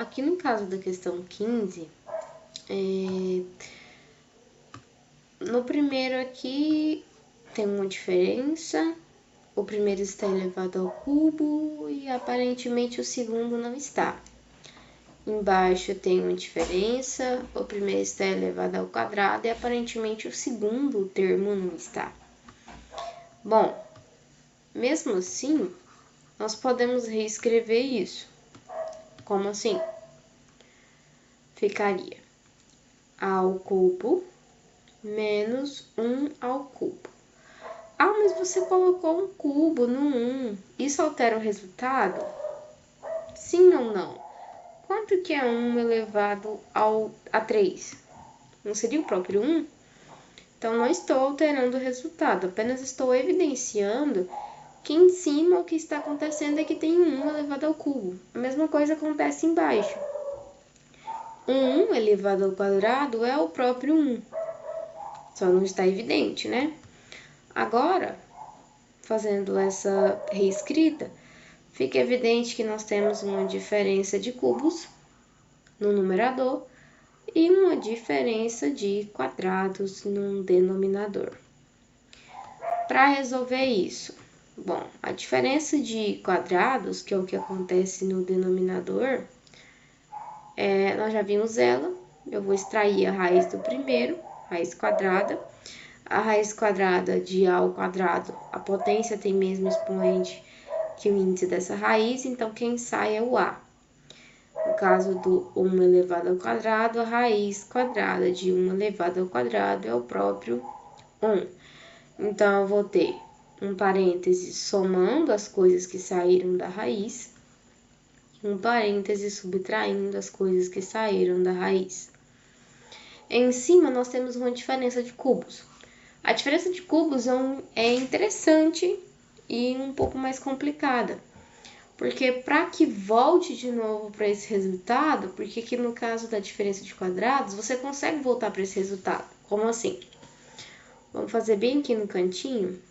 aqui no caso da questão 15, no primeiro aqui tem uma diferença, o primeiro está elevado ao cubo e aparentemente o segundo não está. Embaixo tem uma diferença, o primeiro está elevado ao quadrado e aparentemente o segundo termo não está. Bom, mesmo assim, nós podemos reescrever isso. Como assim? Ficaria a ao cubo menos 1 ao cubo. Ah, mas você colocou um cubo no 1. Isso altera o resultado? Sim ou não? Quanto que é 1 elevado a 3? Não seria o próprio 1? Então, não estou alterando o resultado, apenas estou evidenciando que em cima o que está acontecendo é que tem um 1 elevado ao cubo. A mesma coisa acontece embaixo. 1 elevado ao quadrado é o próprio 1. Só não está evidente, né? Agora, fazendo essa reescrita, fica evidente que nós temos uma diferença de cubos no numerador e uma diferença de quadrados no denominador. Para resolver isso, bom, a diferença de quadrados, que é o que acontece no denominador, nós já vimos ela. Eu vou extrair a raiz do primeiro, raiz quadrada. A raiz quadrada de A ao quadrado, a potência tem mesmo expoente que o índice dessa raiz, então quem sai é o A. No caso do 1 elevado ao quadrado, a raiz quadrada de 1 elevado ao quadrado é o próprio 1. Então, eu vou ter um parêntese somando as coisas que saíram da raiz, e um parêntese subtraindo as coisas que saíram da raiz. Em cima, nós temos uma diferença de cubos. A diferença de cubos é interessante e um pouco mais complicada, porque para que volte de novo para esse resultado, porque aqui no caso da diferença de quadrados, você consegue voltar para esse resultado. Como assim? Vamos fazer bem aqui no cantinho,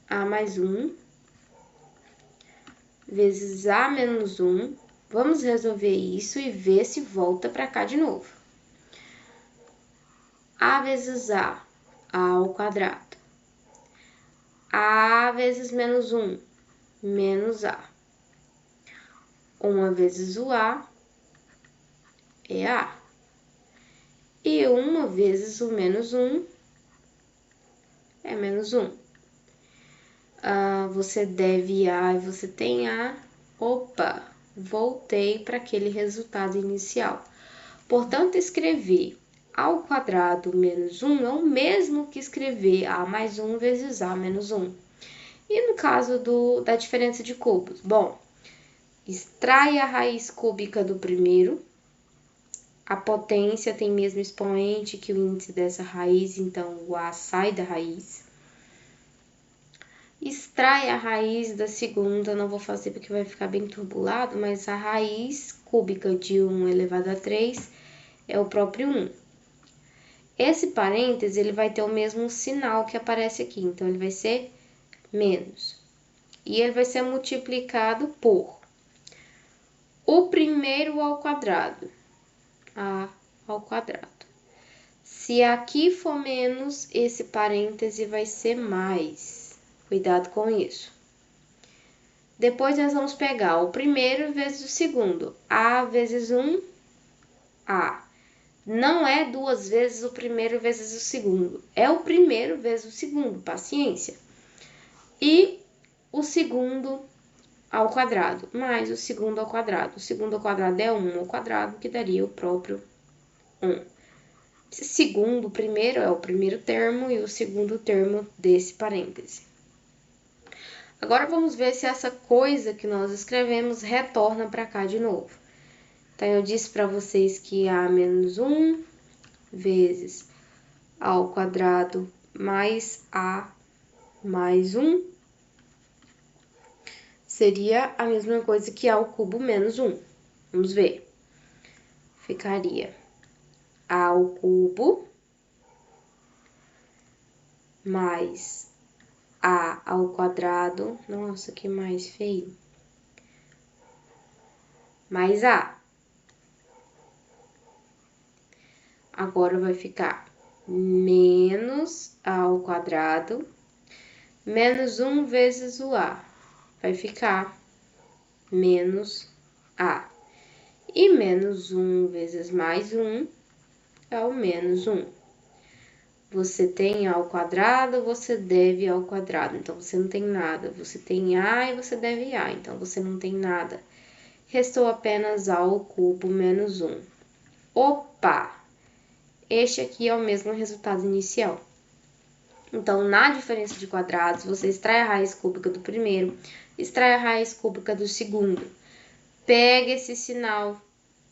A mais 1 vezes A menos 1. Vamos resolver isso e ver se volta para cá de novo. A vezes A ao quadrado. A vezes menos 1, menos A. 1 vezes o A é A. E 1 vezes o menos 1 é menos 1. Você deve A e você tem A. Opa, voltei para aquele resultado inicial. Portanto, escrever A ao quadrado menos 1 é o mesmo que escrever A mais 1 vezes A menos 1. E no caso da diferença de cubos? Bom, extrai a raiz cúbica do primeiro. A potência tem mesmo expoente que o índice dessa raiz, então o A sai da raiz. Extrai a raiz da segunda, não vou fazer porque vai ficar bem turbulado, mas a raiz cúbica de 1 elevado a 3 é o próprio 1. Esse parêntese, ele vai ter o mesmo sinal que aparece aqui, então ele vai ser menos. E ele vai ser multiplicado por o primeiro ao quadrado, A ao quadrado. Se aqui for menos, esse parêntese vai ser mais. Cuidado com isso. Depois, nós vamos pegar o primeiro vezes o segundo. A vezes 1, A. Não é duas vezes o primeiro vezes o segundo. É o primeiro vezes o segundo, paciência. E o segundo ao quadrado, mais o segundo ao quadrado. O segundo ao quadrado é 1 ao quadrado, que daria o próprio 1. Segundo, o primeiro é o primeiro termo e o segundo termo desse parêntese. Agora, vamos ver se essa coisa que nós escrevemos retorna para cá de novo. Então, eu disse para vocês que A menos 1 vezes A ao quadrado mais A mais 1 seria a mesma coisa que A ao cubo menos 1. Vamos ver. Ficaria A ao cubo mais A ao quadrado, nossa, que mais feio, mais A. agora vai ficar menos a ao quadrado, menos 1 vezes o a, vai ficar menos a. E menos 1 vezes mais 1 é o menos 1. Você tem a ao quadrado, você deve a ao quadrado, então você não tem nada. Você tem a e você deve a, então você não tem nada. Restou apenas a ao cubo menos 1. Opa! Este aqui é o mesmo resultado inicial. Então, na diferença de quadrados, você extrai a raiz cúbica do primeiro, extrai a raiz cúbica do segundo. Pega esse sinal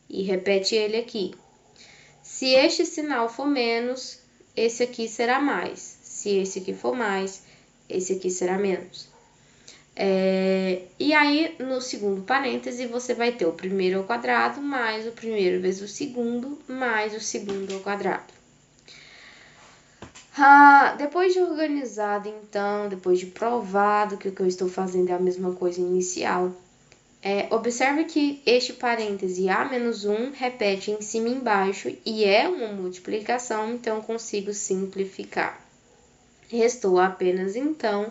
e repete ele aqui. Se este sinal for menos, esse aqui será mais. Se esse aqui for mais, esse aqui será menos. E aí, no segundo parêntese, você vai ter o primeiro ao quadrado, mais o primeiro vezes o segundo, mais o segundo ao quadrado. Depois de organizado, então, depois de provado que o que eu estou fazendo é a mesma coisa inicial, observe que este parêntese A menos 1 repete em cima e embaixo e é uma multiplicação, então consigo simplificar. Restou apenas, então,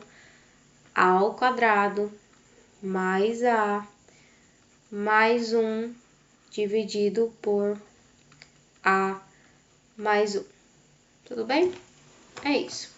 A ao quadrado mais A mais 1 dividido por A mais 1. Tudo bem? É isso.